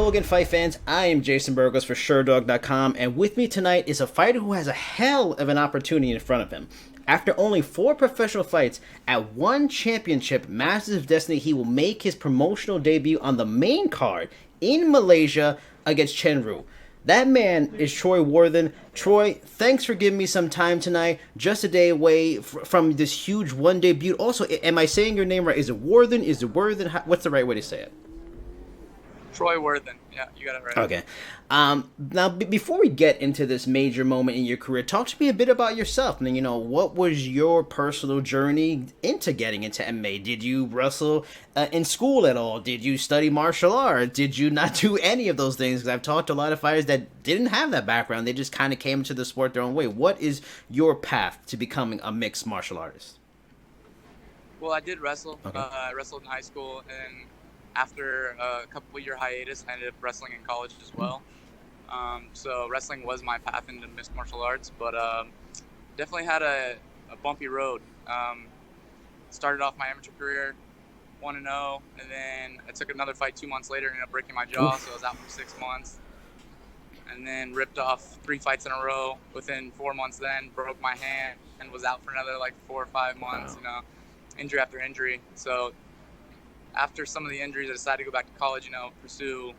Hello again, fight fans. I am Jason Burgos for Sherdog.com, and with me tonight is a fighter who has a hell of an opportunity in front of him. After only 4 professional fights at 1 championship, Masters of Destiny, he will make his promotional debut on the main card in Malaysia against Chen Rui. That man is Troy Worthen. Troy, thanks for giving me some time tonight. Just a day away from this huge 1 debut. Also, am I saying your name right? Is it Worthen? Is it Worthen? What's the right way to say it? Troy Worthen. Yeah, you got it right. Okay. Now, before we get into this major moment in your career, talk to me a bit about yourself. And, what was your personal journey into getting into MMA? Did you wrestle in school at all? Did you study martial arts? Did you not do any of those things? Because I've talked to a lot of fighters that didn't have that background. They just kind of came into the sport their own way. What is your path to becoming a mixed martial artist? Well, I did wrestle. Okay. I wrestled in high school, and after a couple-year hiatus, I ended up wrestling in college as well. So wrestling was my path into mixed martial arts, but definitely had a bumpy road. Started off my amateur career 1-0, and then I took another fight 2 months later and ended up breaking my jaw, so I was out for 6 months. And then ripped off 3 fights in a row within 4 months, then broke my hand and was out for another like 4 or 5 months, Wow. Injury after injury. So after some of the injuries, I decided to go back to college, pursue,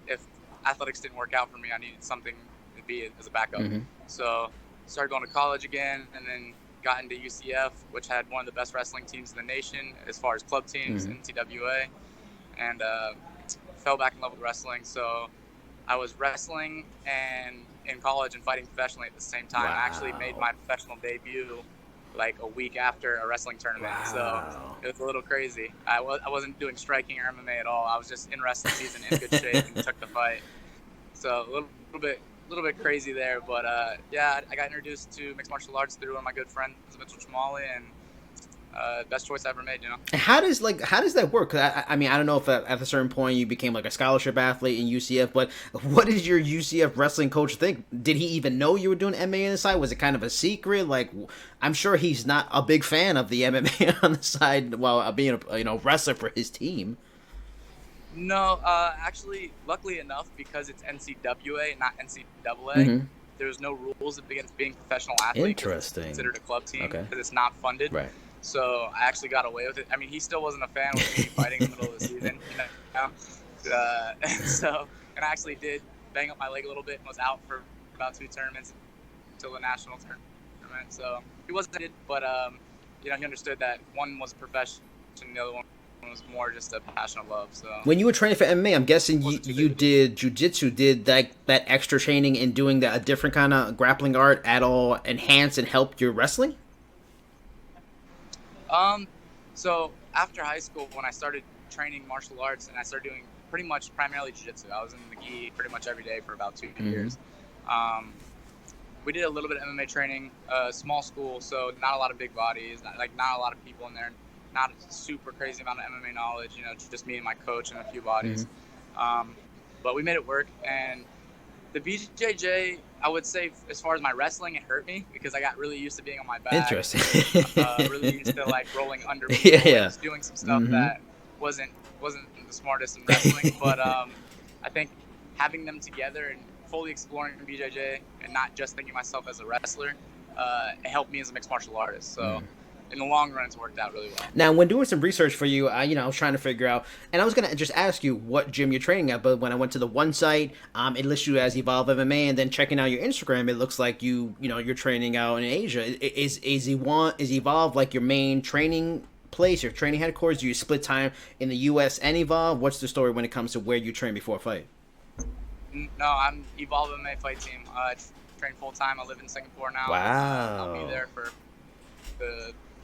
if athletics didn't work out for me, I needed something to be as a backup. Mm-hmm. So started going to college again, and then got into UCF, which had one of the best wrestling teams in the nation as far as club teams, NCWA, and fell back in love with wrestling. So I was wrestling and in college and fighting professionally at the same time. Wow. I actually made my professional debut like a week after a wrestling tournament. Wow. So it was a little crazy. I wasn't doing striking or MMA at all. I was just in wrestling season in good shape and took the fight. So a little bit crazy there, but yeah, I got introduced to mixed martial arts through one of my good friends, Mitchell Chamali, and best choice I ever made. And how does that work? 'Cause I mean, I don't know if at a certain point you became like a scholarship athlete in UCF, but what did your UCF wrestling coach think? Did he even know you were doing MMA on the side? Was it kind of a secret? Like, I'm sure he's not a big fan of the MMA on the side while being a wrestler for his team. No, actually, luckily enough, because it's NCWA, not NCAA, there's no rules against being a professional athlete. Interesting. It's considered a club team Okay. because it's not funded. Right. So I actually got away with it. I mean, he still wasn't a fan with me fighting in the middle of the season, and I actually did bang up my leg a little bit and was out for about 2 tournaments until the national tournament. So he wasn't, but he understood that one was a profession and the other one was more just a passion of love. So When you were training for MMA, I'm guessing Wasn't too you big. did jiu-jitsu. Did that extra training and doing that a different kind of grappling art at all enhance and help your wrestling? So after high school, when I started training martial arts and I started doing pretty much primarily jiu-jitsu, I was in the gi pretty much every day for about 2 years. We did a little bit of MMA training, small school, so not a lot of big bodies, not a lot of people in there, not a super crazy amount of MMA knowledge, just me and my coach and a few bodies. But we made it work, and the BJJ, I would say, as far as my wrestling, it hurt me because I got really used to being on my back. Interesting. Really used to like rolling under people Yeah. and just doing some stuff that wasn't the smartest in wrestling. But I think having them together and fully exploring BJJ and not just thinking of myself as a wrestler, it helped me as a mixed martial artist. So in the long run, it's worked out really well. Now, when doing some research for you, I was trying to figure out, and I was gonna just ask you what gym you're training at, but when I went to the one site, it lists you as Evolve MMA, and then checking out your Instagram, it looks like you're training out in Asia. Is Evolve like your main training place, your training headquarters? Do you split time in the U.S. and Evolve? What's the story when it comes to where you train before a fight? No, I'm Evolve MMA fight team. I train full time. I live in Singapore now. Wow. I'll be there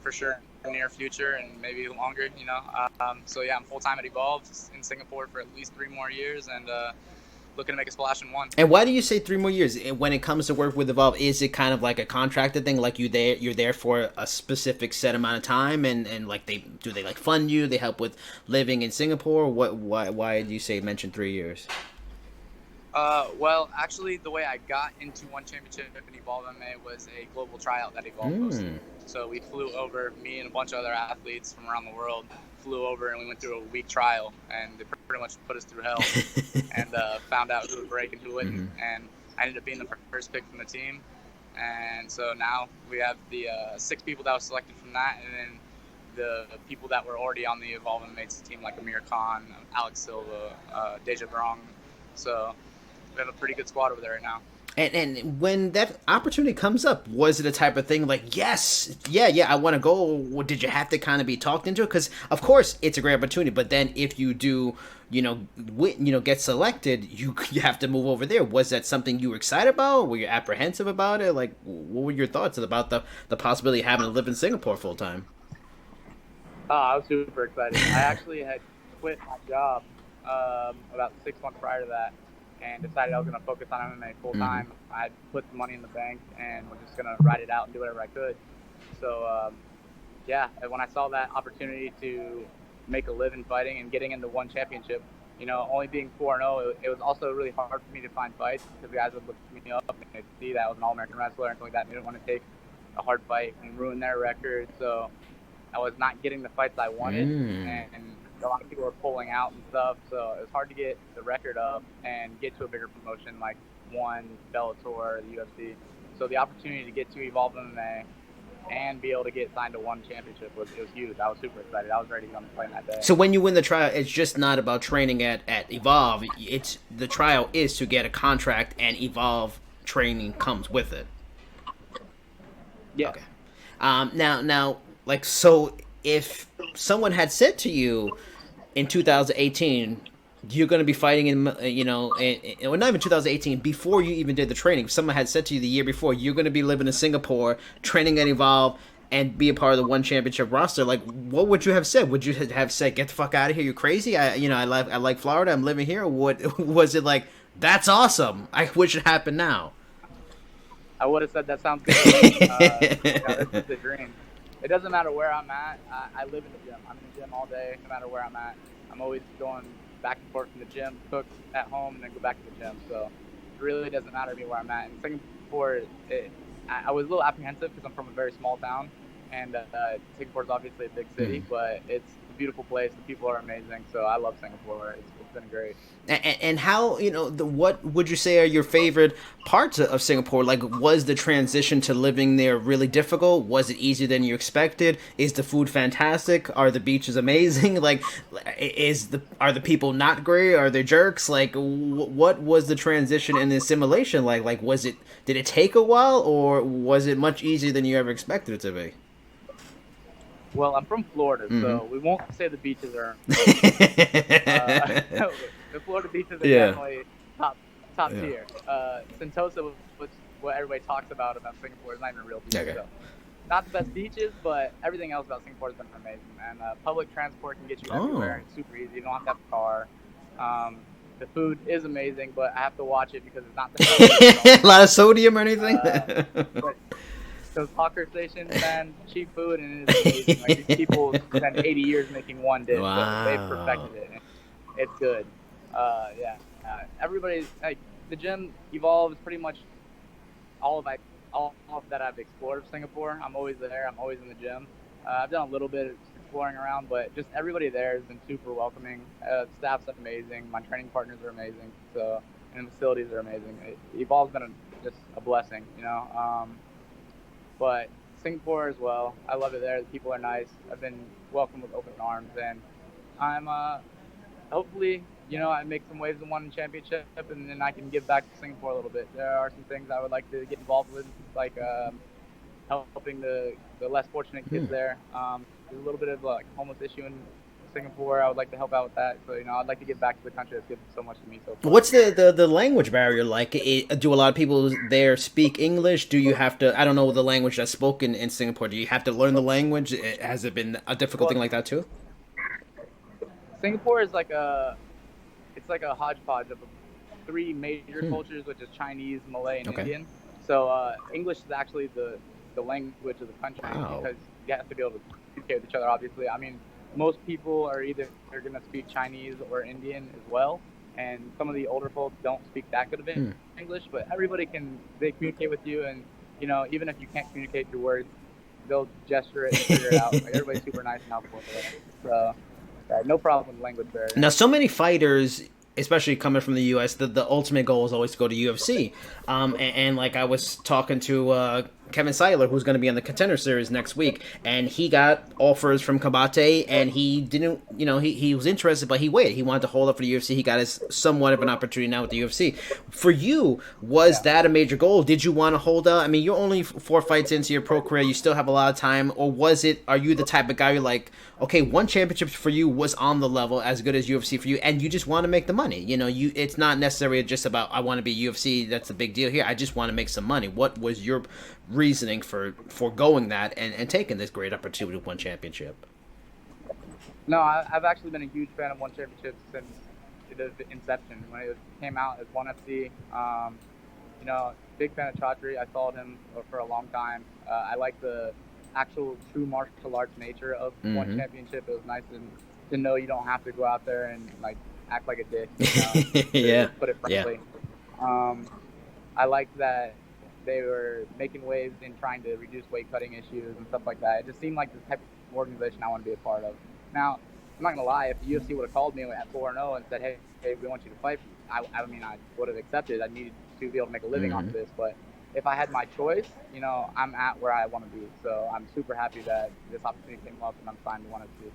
for sure in the near future and maybe longer. So yeah, I'm full time at Evolve in Singapore for at least 3 more years and looking to make a splash in 1. And why do you say 3 more years? When it comes to work with Evolve, is it kind of like a contracted thing, like you're there for a specific set amount of time, and like they like fund you, they help with living in Singapore? Why do you mention 3 years? Well, actually, the way I got into one championship in Evolve MMA was a global tryout that Evolve hosted. So we flew over, me and a bunch of other athletes from around the world flew over and we went through a week trial, and they pretty much put us through hell and found out who would break and who wouldn't. Mm-hmm. And I ended up being the first pick from the team. And so now we have the 6 people that was selected from that, and then the people that were already on the Evolve MMA team, like Amir Khan, Alex Silva, Deja Brong. So we have a pretty good squad over there right now. And when that opportunity comes up, was it a type of thing like, yes, yeah, I want to go? Or did you have to kind of be talked into it? Because, of course, it's a great opportunity. But then if you do, get selected, you have to move over there. Was that something you were excited about? Were you apprehensive about it? Like, what were your thoughts about the possibility of having to live in Singapore full time? Oh, I was super excited. I actually had quit my job about 6 months prior to that, and decided I was going to focus on MMA full time. Mm-hmm. I had put some money in the bank and was just going to ride it out and do whatever I could. So, when I saw that opportunity to make a living fighting and getting into one championship, only being 4-0, it was also really hard for me to find fights because guys would look me up and they'd see that I was an All-American wrestler and something like that. They didn't want to take a hard fight and ruin their record. So I was not getting the fights I wanted, and a lot of people were pulling out and stuff, so it was hard to get the record up and get to a bigger promotion like One, Bellator, the UFC. So the opportunity to get to Evolve MMA and be able to get signed to one championship was huge. I was super excited. I was ready to go on the plane that day. So when you win the trial, it's just not about training at Evolve. It's the trial is to get a contract, and Evolve training comes with it. Yeah. Okay. Now, like, so if someone had said to you in 2018, you're going to be fighting in, not even 2018, before you even did the training, if someone had said to you the year before, you're going to be living in Singapore, training at Evolve, and be a part of the One Championship roster, like, what would you have said? Would you have said, get the fuck out of here, you're crazy, I like Florida, I'm living here? Or what was it like, that's awesome, what should happen now? I would have said that sounds good. This is the dream. It doesn't matter where I'm at. I live in the gym. I'm in the gym all day, no matter where I'm at. I'm always going back and forth from the gym, cook at home, and then go back to the gym. So it really doesn't matter to me where I'm at. In Singapore, I was a little apprehensive because I'm from a very small town, and Singapore is obviously a big city, but it's a beautiful place. The people are amazing, so I love Singapore. It's been great. And how, what would you say are your favorite parts of Singapore? Like, was the transition to living there really difficult? Was it easier than you expected? Is the food fantastic? Are the beaches amazing? Like, are the people not great? Are they jerks? Like, what was the transition and the assimilation like? Like, did it take a while, or was it much easier than you ever expected it to be? Well, I'm from Florida, so we won't say the beaches are. The Florida beaches are definitely top tier. Sentosa, which what everybody talks about Singapore, is not even a real beach. Okay. So not the best beaches, but everything else about Singapore has been amazing. And public transport can get you everywhere. It's super easy. You don't have to have a car. The food is amazing, but I have to watch it because it's not the best. A lot of sodium or anything? But those hawker stations, man, cheap food, and it's amazing. Like, these people spend 80 years making one dish. Wow. So they've perfected it. It's good. Everybody, like, the gym Evolve is pretty much all that I've explored of Singapore. I'm always there. I'm always in the gym. I've done a little bit of exploring around, but just everybody there has been super welcoming. Staff's amazing. My training partners are amazing. So, and the facilities are amazing. Evolve's been just a blessing, But Singapore as well, I love it there. The people are nice. I've been welcomed with open arms, and I'm hopefully, I make some waves in one championship, and then I can give back to Singapore a little bit. There are some things I would like to get involved with, like helping the less fortunate kids there. There's a little bit of homeless issue in Singapore. I would like to help out with that. So, I'd like to give back to the country that's given so much to me so far. What's the language barrier like? Do a lot of people there speak English? Do you have to, I don't know the language that's spoken in Singapore. Do you have to learn the language? Has it been a difficult thing like that too? Singapore is it's like a hodgepodge of 3 major cultures, which is Chinese, Malay, and Indian. So English is actually the language of the country because you have to be able to communicate with each other, obviously. I mean, most people are either going to speak Chinese or Indian as well, and some of the older folks don't speak that good of English, but everybody they communicate with you, and even if you can't communicate through words, they'll gesture it and figure it out. Like, everybody's super nice and helpful. So No problem with language barrier. Now, so many fighters, especially coming from the U.S., the ultimate goal is always to go to UFC. And like I was talking to Kevin Seiler, who's going to be on the Contender Series next week, and he got offers from Kabate, and he didn't, he was interested, but he waited. He wanted to hold up for the UFC. He got his somewhat of an opportunity now with the UFC. For you, was that a major goal? Did you want to hold up? I mean, you're only 4 fights into your pro career. You still have a lot of time. Or are you the type of guy who's like, okay, one championship for you was on the level as good as UFC for you, and you just want to make the money? It's not necessarily just about, I want to be UFC, that's the big deal here. I just want to make some money. What was your reasoning for foregoing that and taking this great opportunity with one championship? No, I've actually been a huge fan of one championship since the inception. When it came out as ONE FC, big fan of Chatri. I followed him for a long time. I like the actual true martial arts nature of one championship. It was nice to know you don't have to go out there and like act like a dick. Yeah. Put it frankly. Yeah. I liked that they were making waves in trying to reduce weight cutting issues and stuff like that. It just seemed like the type of organization I want to be a part of. Now, I'm not gonna lie. If the UFC would have called me at 4-0 and said, "Hey, we want you to fight," I would have accepted. I needed to be able to make a living off of this. But if I had my choice, I'm at where I want to be. So I'm super happy that this opportunity came up and I'm signed to ONE FC.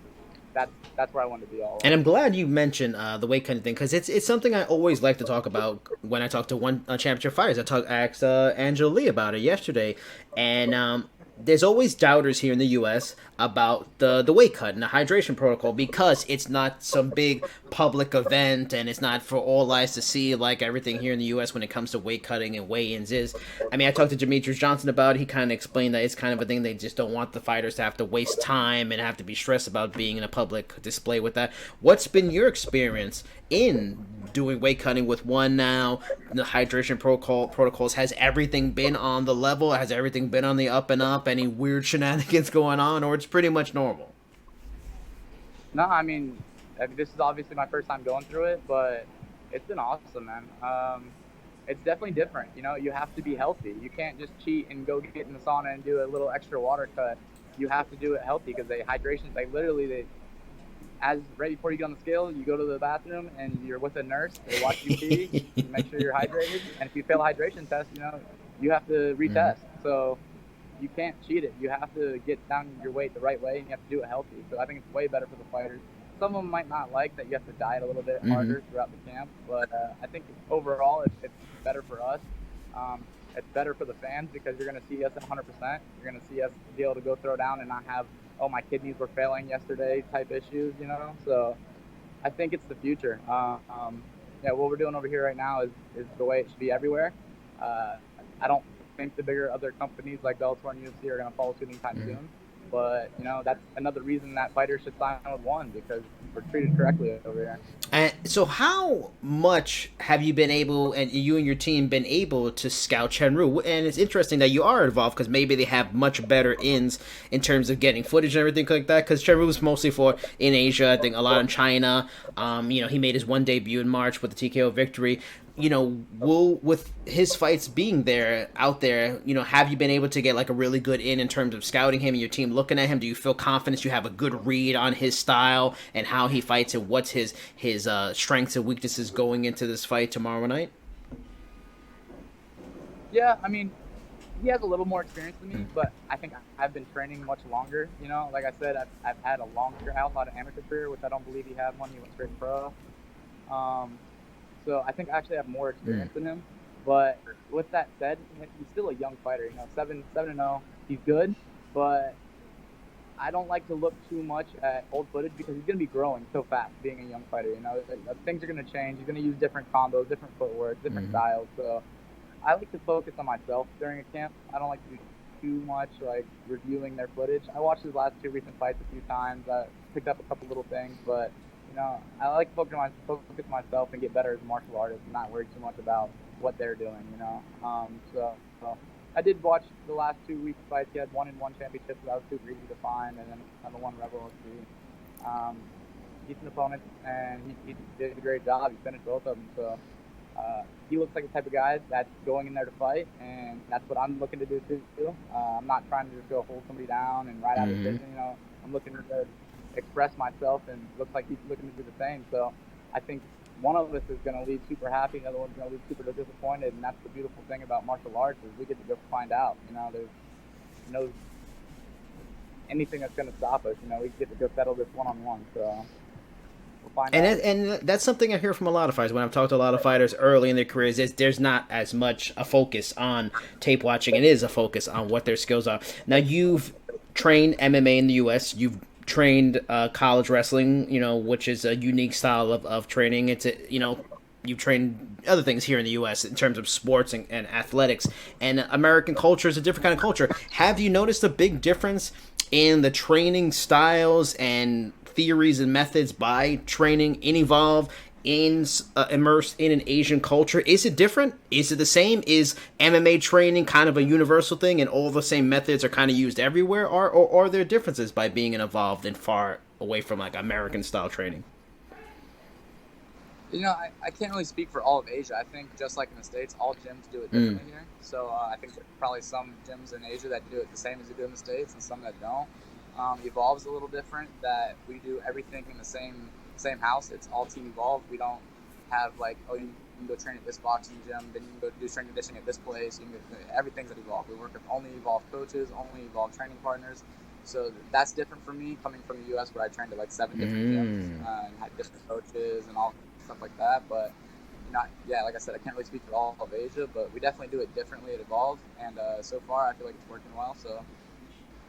That's where I want to be all. And I'm glad you mentioned the weight cutting thing, because it's something I always like to talk about when I talk to one championship fighters. I asked Angela Lee about it yesterday, and there's always doubters here in the U.S. about the weight cut and the hydration protocol, because it's not some big public event and it's not for all eyes to see like everything here in the U.S. when it comes to weight cutting and weigh-ins is. I mean, I talked to Demetrius Johnson about it. He kind of explained that it's kind of a thing they just don't want the fighters to have to waste time and have to be stressed about being in a public display with that. What's been your experience in doing weight cutting with ONE now? The hydration protocols, has everything been on the level? Has everything been on the up and up? Any weird shenanigans going on, or it's pretty much normal? No, I mean, this is obviously my first time going through it, but it's been awesome, man. It's definitely different. You have to be healthy. You can't just cheat and go get in the sauna and do a little extra water cut. You have to do it healthy, because as right before you get on the scale, you go to the bathroom and you're with a nurse. They watch you pee, to make sure you're hydrated. And if you fail a hydration test, you have to retest. So you can't cheat it. You have to get down your weight the right way, and you have to do it healthy. So I think it's way better for the fighters. Some of them might not like that you have to diet a little bit harder throughout the camp, but I think overall it's better for us. It's better for the fans, because you're going to see us at 100%. You're going to see us be able to go throw down and not have, oh, my kidneys were failing yesterday type issues, So I think it's the future. What we're doing over here right now is the way it should be everywhere. I don't think the bigger other companies like Bellator and UFC are going to follow suit anytime soon. But, that's another reason that fighters should sign with ONE, because we're treated correctly over here. And so how much have you been able, and you and your team been able to scout Chen Rui? And it's interesting that you are involved, because maybe they have much better ins in terms of getting footage and everything like that, because Chen Rui was mostly in Asia, I think a lot in China. He made his ONE debut in March with the TKO victory. With his fights being out there, have you been able to get like a really good in terms of scouting him and your team looking at him? Do you feel confident you have a good read on his style and how he fights, and what's his strengths and weaknesses going into this fight tomorrow night? Yeah, I mean, he has a little more experience than me, but I think I've been training much longer. Like I said, I've had a long career. I also had an amateur career, which I don't believe he had one. He went straight pro. So I think I actually have more experience than him. But with that said, he's still a young fighter. 7-0. He's good, but I don't like to look too much at old footage, because he's going to be growing so fast being a young fighter. Things are going to change. He's going to use different combos, different footwork, different styles. So I like to focus on myself during a camp. I don't like to do too much like reviewing their footage. I watched his last 2 recent fights a few times. I picked up a couple little things, but I like to focus myself and get better as a martial artist and not worry too much about what they're doing, So I did watch the last 2 weeks fights. He had 1-1 championships, so that was super easy to find, and then another one Rebel FC. Decent opponent, and he did a great job. He finished both of them, so he looks like the type of guy that's going in there to fight, and that's what I'm looking to do too. I'm not trying to just go hold somebody down and ride out a decision. I'm looking to express myself and looks like he's looking to do the same. So I think one of us is going to leave super happy, the other one's going to leave super disappointed, and that's the beautiful thing about martial arts is we get to go find out. There's no anything that's going to stop us. We get to go settle this one-on-one. So we'll find out. And that's something I hear from a lot of fighters. When I've talked to a lot of fighters early in their careers, there's not as much a focus on tape watching. It is a focus on what their skills are. Now, you've trained MMA in the U.S. You've trained college wrestling, which is a unique style of training. You've trained other things here in the U.S. in terms of sports and athletics. And American culture is a different kind of culture. Have you noticed a big difference in the training styles and theories and methods by training in Evolve, immersed in an Asian culture? Is it different? Is it the same? Is MMA training kind of a universal thing and all the same methods are kind of used everywhere? Or are there differences by being involved and far away from like American style training? I can't really speak for all of Asia. I think just like in the States, all gyms do it differently here. So I think there's probably some gyms in Asia that do it the same as they do in the States and some that don't. Evolve's a little different, that we do everything in the same house. It's all team Evolve. We don't have like, oh, you can go train at this boxing gym, then you can go do strength and conditioning at this place. Everything's at Evolve. We work with only Evolve coaches, only Evolve training partners. So that's different for me coming from the U.S. where I trained at like 7 different gyms and had different coaches and all stuff like that. But like I said, I can't really speak for all of Asia, but we definitely do it differently at Evolve. And so far, I feel like it's working well. So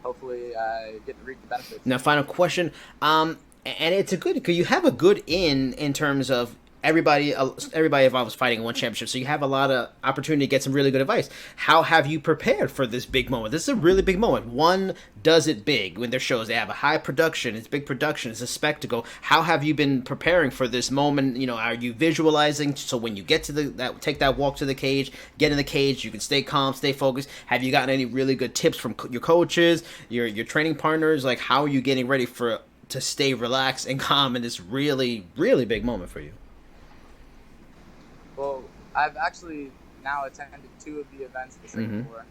hopefully I get to reap the benefits. Now, final question. And it's a good, because you have a good in terms of everybody involved is fighting in one championship, so you have a lot of opportunity to get some really good advice. How have you prepared for this big moment? This is a really big moment. One does it big when their shows. They have a high production. It's big production. It's a spectacle. How have you been preparing for this moment? Are you visualizing so when you get to take that walk to the cage, get in the cage, you can stay calm, stay focused? Have you gotten any really good tips from your coaches, your training partners? Like, how are you getting ready to stay relaxed and calm in this really, really big moment for you? Well, I've actually now attended 2 of the events this week before.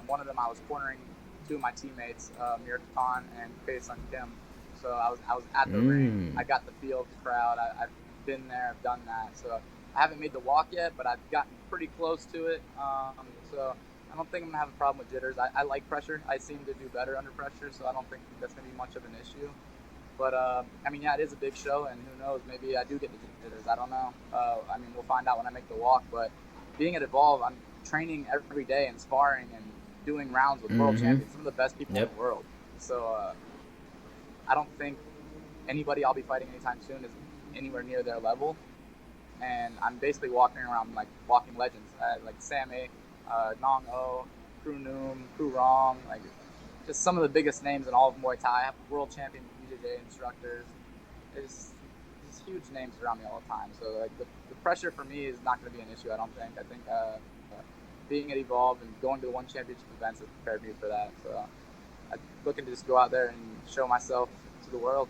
One of them I was cornering 2 of my teammates, Mir Khan and Pei Sun Kim. So I was at the ring. I got the feel of the crowd. I've been there. I've done that. So I haven't made the walk yet, but I've gotten pretty close to it. So I don't think I'm going to have a problem with jitters. I like pressure. I seem to do better under pressure, so I don't think that's going to be much of an issue. But, it is a big show, and who knows, maybe I do get the jitters. I don't know. We'll find out when I make the walk. But being at Evolve, I'm training every day and sparring and doing rounds with world champions, some of the best people in the world. So I don't think anybody I'll be fighting anytime soon is anywhere near their level. And I'm basically walking around like walking legends, like Sam A, Nong O, Kru Noom, Kru Rong, like just some of the biggest names in all of Muay Thai. I have world champion BJJ instructors. There's huge names around me all the time. So like the pressure for me is not going to be an issue, I don't think. I think being at Evolve and going to the one championship events has prepared me for that. So I'm looking to just go out there and show myself to the world.